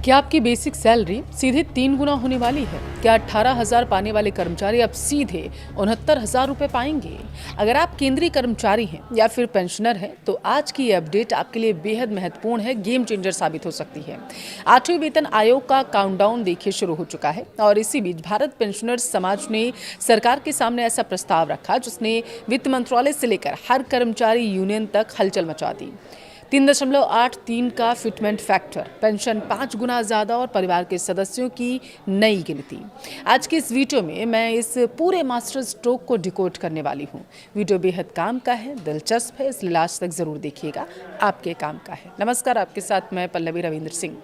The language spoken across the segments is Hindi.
क्या आपकी बेसिक सैलरी सीधे 3 गुना होने वाली है? क्या 18,000 पाने वाले कर्मचारी अब सीधे 69,000 रुपये पाएंगे? अगर आप केंद्रीय कर्मचारी हैं या फिर पेंशनर हैं तो आज की ये अपडेट आपके लिए बेहद महत्वपूर्ण है, गेम चेंजर साबित हो सकती है। 8वें वेतन आयोग का काउंटडाउन देखिए शुरू हो चुका है और इसी बीच भारत पेंशनर्स समाज ने सरकार के सामने ऐसा प्रस्ताव रखा जिसने वित्त मंत्रालय से लेकर हर कर्मचारी यूनियन तक हलचल मचा दी। 3.83 का फिटमेंट फैक्टर, पेंशन 5 गुना ज़्यादा और परिवार के सदस्यों की नई गिनती। आज के इस वीडियो में मैं इस पूरे मास्टर स्ट्रोक को डिकोड करने वाली हूँ। वीडियो बेहद काम का है, दिलचस्प है, इसलिए लास्ट तक ज़रूर देखिएगा, आपके काम का है। नमस्कार, आपके साथ मैं पल्लवी रविंद्र सिंह।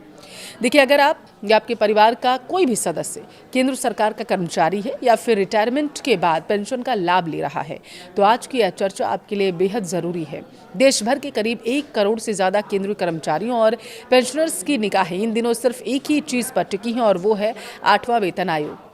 देखिए, अगर आप या आपके परिवार का कोई भी सदस्य केंद्र सरकार का कर्मचारी है या फिर रिटायरमेंट के बाद पेंशन का लाभ ले रहा है तो आज की यह चर्चा आपके लिए बेहद ज़रूरी है। देश भर के करीब 1 करोड़ से ज़्यादा केंद्रीय कर्मचारियों और पेंशनर्स की निगाहें इन दिनों सिर्फ एक ही चीज़ पर टिकी हैं और वो है 8वां वेतन आयोग।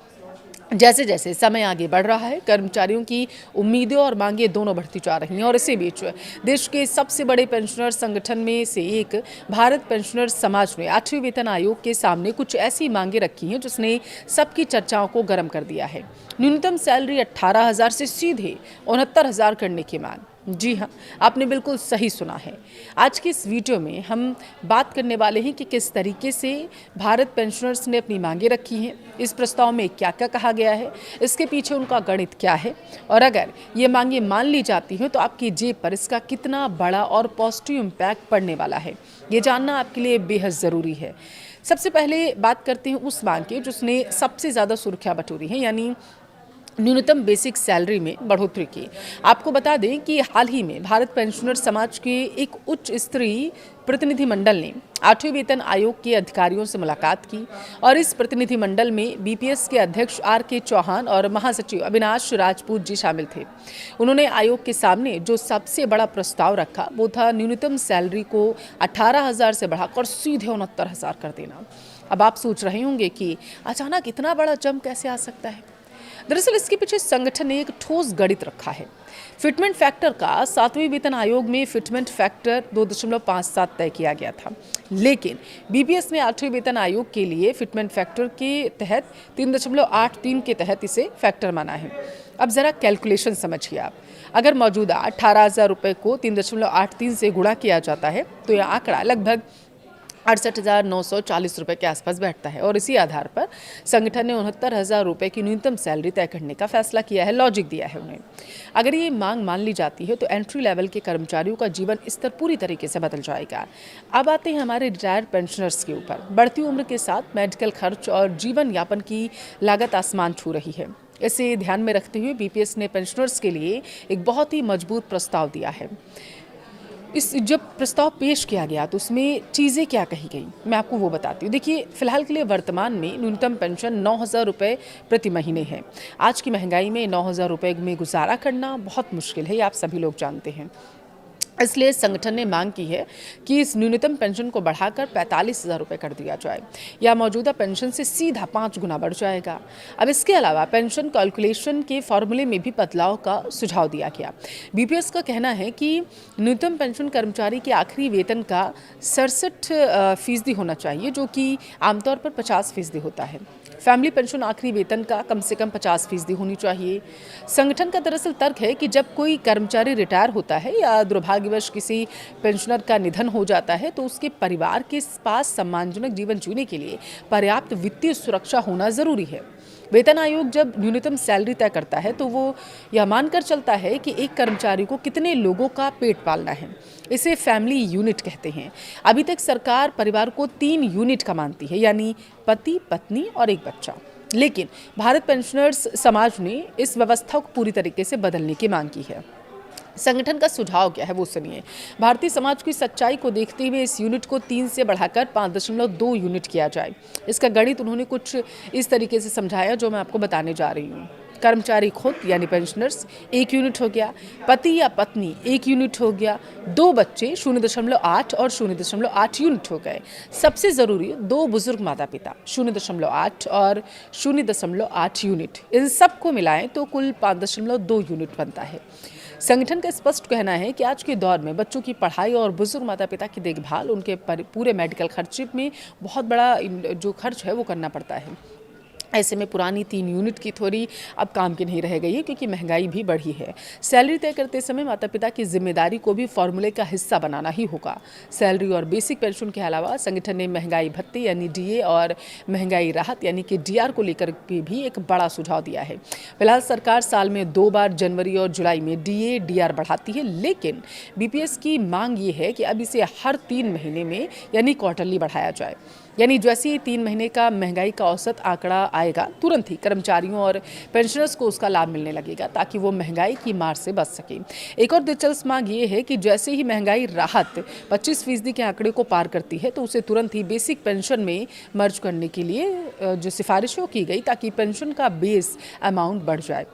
जैसे जैसे समय आगे बढ़ रहा है, कर्मचारियों की उम्मीदें और मांगें दोनों बढ़ती जा रही हैं और इसी बीच देश के सबसे बड़े पेंशनर संगठन में से एक भारत पेंशनर समाज ने 8वें वेतन आयोग के सामने कुछ ऐसी मांगें रखी हैं जिसने सबकी चर्चाओं को गर्म कर दिया है। न्यूनतम सैलरी 18,000 से सीधे 69,000 करने की मांग। जी हाँ, आपने बिल्कुल सही सुना है। आज की इस वीडियो में हम बात करने वाले हैं कि किस तरीके से भारत पेंशनर्स ने अपनी मांगें रखी हैं, इस प्रस्ताव में क्या क्या कहा गया है, इसके पीछे उनका गणित क्या है और अगर ये मांगें मान ली जाती हैं तो आपकी जेब पर इसका कितना बड़ा और पॉजिटिव इम्पैक्ट पड़ने वाला है, ये जानना आपके लिए बेहद ज़रूरी है। सबसे पहले बात करते हैं उस मांग की जिसने सबसे ज़्यादा सुर्खियाँ बटोरी हैं, यानी न्यूनतम बेसिक सैलरी में बढ़ोतरी की। आपको बता दें कि हाल ही में भारत पेंशनर समाज के एक उच्च स्तरीय प्रतिनिधिमंडल ने 8वें वेतन आयोग के अधिकारियों से मुलाकात की और इस प्रतिनिधिमंडल में बीपीएस के अध्यक्ष RK चौहान और महासचिव अविनाश राजपूत जी शामिल थे। उन्होंने आयोग के सामने जो सबसे बड़ा प्रस्ताव रखा वो था न्यूनतम सैलरी को 18,000 से बढ़ाकर सीधे 69,000 कर देना। अब आप सोच रहे होंगे कि अचानक इतना बड़ा जंप कैसे आ सकता है। दरअसल इसके पीछे संगठन ने एक ठोस गणित रखा है। फिटमेंट फैक्टर का 7वें वेतन आयोग में फिटमेंट फैक्टर 2.57 तय किया गया था, लेकिन बीपीएस ने 8वें वेतन आयोग के लिए फिटमेंट फैक्टर के तहत 3.83 के तहत इसे फैक्टर माना है। अब जरा कैलकुलेशन समझिए आप। अगर मौजूदा 18,000 रुपये को 3.83 से गुणा किया जाता है तो यह आंकड़ा लगभग 68,940 रुपये के आसपास बैठता है और इसी आधार पर संगठन ने 69,000 रुपये की न्यूनतम सैलरी तय करने का फैसला किया है, लॉजिक दिया है उन्हें। अगर ये मांग मान ली जाती है तो एंट्री लेवल के कर्मचारियों का जीवन स्तर पूरी तरीके से बदल जाएगा। अब आते हैं हमारे रिटायर्ड पेंशनर्स के ऊपर। बढ़ती उम्र के साथ मेडिकल खर्च और जीवन यापन की लागत आसमान छू रही है। इसे ध्यान में रखते हुए बीपीएस ने पेंशनर्स के लिए एक बहुत ही मजबूत प्रस्ताव दिया है। जब प्रस्ताव पेश किया गया तो उसमें चीज़ें क्या कही गई, मैं आपको वो बताती हूँ। देखिए, फिलहाल के लिए वर्तमान में न्यूनतम पेंशन 9,000 रुपये प्रति महीने है। आज की महंगाई में 9,000 रुपये में गुजारा करना बहुत मुश्किल है, ये आप सभी लोग जानते हैं। इसलिए संगठन ने मांग की है कि इस न्यूनतम पेंशन को बढ़ाकर 45,000 रुपये कर दिया जाए या मौजूदा पेंशन से सीधा 5 गुना बढ़ जाएगा। अब इसके अलावा पेंशन कैलकुलेशन के फॉर्मूले में भी बदलाव का सुझाव दिया गया। बीपीएस का कहना है कि न्यूनतम पेंशन कर्मचारी के आखिरी वेतन का 67% होना चाहिए, जो कि आमतौर पर 50% होता है। फैमिली पेंशन आखिरी वेतन का कम से कम 50% होनी चाहिए। संगठन का दरअसल तर्क है कि जब कोई कर्मचारी रिटायर होता है या दुर्भाग्यवश किसी पेंशनर का निधन हो जाता है तो उसके परिवार के पास सम्मानजनक जीवन जीने के लिए पर्याप्त वित्तीय सुरक्षा होना जरूरी है। वेतन आयोग जब न्यूनतम सैलरी तय करता है तो वो यह मानकर चलता है कि एक कर्मचारी को कितने लोगों का पेट पालना है। इसे फैमिली यूनिट कहते हैं। अभी तक सरकार परिवार को 3 यूनिट का मानती है, यानी पति, पत्नी और एक बच्चा। लेकिन भारत पेंशनर्स समाज ने इस व्यवस्था को पूरी तरीके से बदलने की मांग की है। संगठन का सुझाव क्या है वो सुनिए। भारतीय समाज की सच्चाई को देखते हुए इस यूनिट को 3 से बढ़ाकर 5.2 यूनिट किया जाए। इसका गणित उन्होंने कुछ इस तरीके से समझाया जो मैं आपको बताने जा रही हूँ। कर्मचारी खुद यानी पेंशनर्स 1 यूनिट हो गया, पति या पत्नी 1 यूनिट हो गया, 2 बच्चे 0.8 और 0.8 यूनिट हो गए। सबसे ज़रूरी 2 बुजुर्ग माता पिता 0.8 और 0.8 यूनिट। इन सबको मिलाएं तो कुल 5.2 यूनिट बनता है। संगठन का स्पष्ट कहना है कि आज के दौर में बच्चों की पढ़ाई और बुजुर्ग माता पिता की देखभाल, उनके पूरे मेडिकल खर्चे में बहुत बड़ा जो खर्च है वो करना पड़ता है। ऐसे में पुरानी 3 यूनिट की थ्योरी अब काम की नहीं रह गई है, क्योंकि महंगाई भी बढ़ी है। सैलरी तय करते समय माता पिता की जिम्मेदारी को भी फॉर्मूले का हिस्सा बनाना ही होगा। सैलरी और बेसिक पेंशन के अलावा संगठन ने महंगाई भत्ते यानी डीए और महंगाई राहत यानी कि डीआर को लेकर भी एक बड़ा सुझाव दिया है। फिलहाल सरकार साल में 2 बार जनवरी और जुलाई में डीए डीआर बढ़ाती है, लेकिन बीपीएस की मांग ये है कि अब इसे हर 3 महीने में यानी क्वार्टरली बढ़ाया जाए। यानी जैसे ही 3 महीने का महंगाई का औसत आंकड़ा आएगा, तुरंत ही कर्मचारियों और पेंशनर्स को उसका लाभ मिलने लगेगा, ताकि वो महंगाई की मार से बच सके। एक और दिलचस्प मांग ये है कि जैसे ही महंगाई राहत 25% के आंकड़े को पार करती है, तो उसे तुरंत ही बेसिक पेंशन में मर्ज करने के लिए जो सिफारिशें की गई, ताकि पेंशन का बेस अमाउंट बढ़ जाए।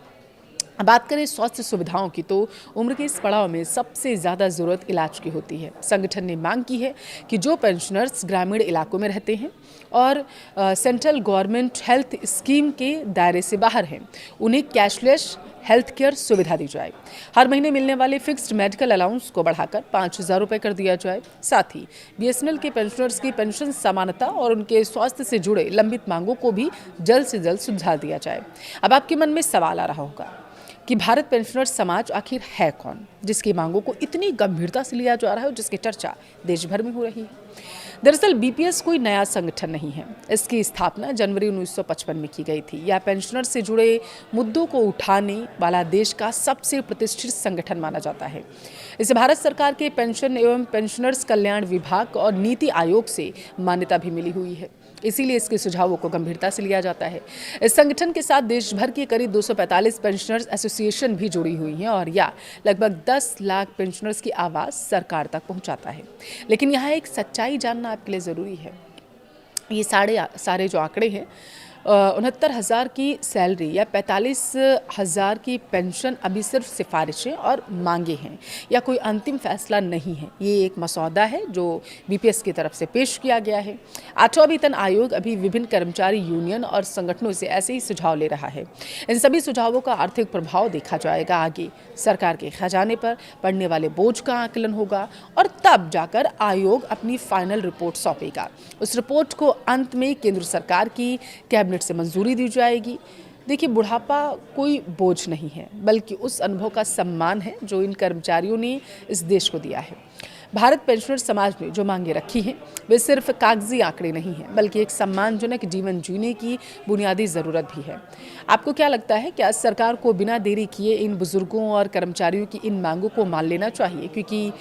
बात करें स्वास्थ्य सुविधाओं की, तो उम्र के इस पड़ाव में सबसे ज़्यादा ज़रूरत इलाज की होती है। संगठन ने मांग की है कि जो पेंशनर्स ग्रामीण इलाकों में रहते हैं और सेंट्रल गवर्नमेंट हेल्थ स्कीम के दायरे से बाहर हैं, उन्हें कैशलेस हेल्थ केयर सुविधा दी जाए। हर महीने मिलने वाले फिक्स्ड मेडिकल अलाउंस को बढ़ाकर 5,000 रुपये कर दिया जाए। साथ ही बीएसएनएल के पेंशनर्स की पेंशन समानता और उनके स्वास्थ्य से जुड़े लंबित मांगों को भी जल्द से जल्द सुलझा दिया जाए। अब आपके मन में सवाल आ रहा होगा कि भारत पेंशनर्स समाज आखिर है कौन, जिसकी मांगों को इतनी गंभीरता से लिया जा रहा है और जिसकी चर्चा देश भर में हो रही है। दरअसल बीपीएस कोई नया संगठन नहीं है। इसकी स्थापना जनवरी 1955 में की गई थी। यह पेंशनर्स से जुड़े मुद्दों को उठाने वाला देश का सबसे प्रतिष्ठित संगठन माना जाता है। इसे भारत सरकार के पेंशन एवं पेंशनर्स कल्याण विभाग और नीति आयोग से मान्यता भी मिली हुई है, इसीलिए इसके सुझावों को गंभीरता से लिया जाता है। इस संगठन के साथ देश भर के करीब 245 पेंशनर्स एसोसिएशन भी जुड़ी हुई हैं और यह लगभग 10 लाख पेंशनर्स की आवाज़ सरकार तक पहुंचाता है। लेकिन यहाँ एक सच्चाई जानना आपके लिए ज़रूरी है। ये सारे जो आंकड़े हैं, 69,000 की सैलरी या 45,000 की पेंशन अभी सिर्फ सिफारिशें और मांगे हैं, या कोई अंतिम फैसला नहीं है। ये एक मसौदा है जो बीपीएस की तरफ से पेश किया गया है। 8वां वेतन आयोग अभी विभिन्न कर्मचारी यूनियन और संगठनों से ऐसे ही सुझाव ले रहा है। इन सभी सुझावों का आर्थिक प्रभाव देखा जाएगा आगे। सरकार के खजाने पर पड़ने वाले बोझ का आकलन होगा और तब जाकर आयोग अपनी फाइनल रिपोर्ट सौंपेगा। उस रिपोर्ट को अंत में केंद्र सरकार की कैबिनेट से मंजूरी दी जाएगी। देखिए, बुढ़ापा कोई बोझ नहीं है, बल्कि उस अनुभव का सम्मान है जो इन कर्मचारियों ने इस देश को दिया है। भारत पेंशनर समाज ने जो मांगे रखी हैं, वे सिर्फ कागजी आंकड़े नहीं हैं, बल्कि एक सम्मानजनक जीवन जीने की बुनियादी ज़रूरत भी है। आपको क्या लगता है, क्या सरकार को बिना देरी किए इन बुजुर्गों और कर्मचारियों की इन मांगों को मान लेना चाहिए? क्योंकि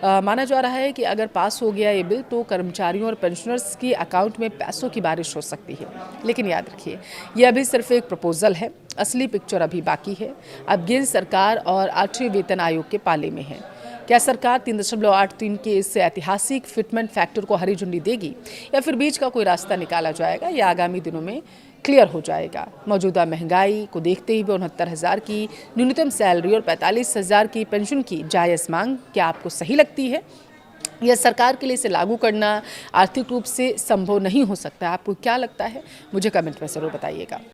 माना जा रहा है कि अगर पास हो गया ये बिल, तो कर्मचारियों और पेंशनर्स के अकाउंट में पैसों की बारिश हो सकती है। लेकिन याद रखिए, ये अभी सिर्फ एक प्रपोजल है, असली पिक्चर अभी बाकी है। अब गेंद सरकार और 8वें वेतन आयोग के पाले में है। क्या सरकार 3.83 के इस ऐतिहासिक फिटमेंट फैक्टर को हरी झंडी देगी, या फिर बीच का कोई रास्ता निकाला जाएगा? या आगामी दिनों में क्लियर हो जाएगा। मौजूदा महंगाई को देखते हुए 69,000 की न्यूनतम सैलरी और 45,000 की पेंशन की जायज़ मांग क्या आपको सही लगती है? यह सरकार के लिए इसे लागू करना आर्थिक रूप से संभव नहीं हो सकता? आपको क्या लगता है? मुझे कमेंट में ज़रूर बताइएगा।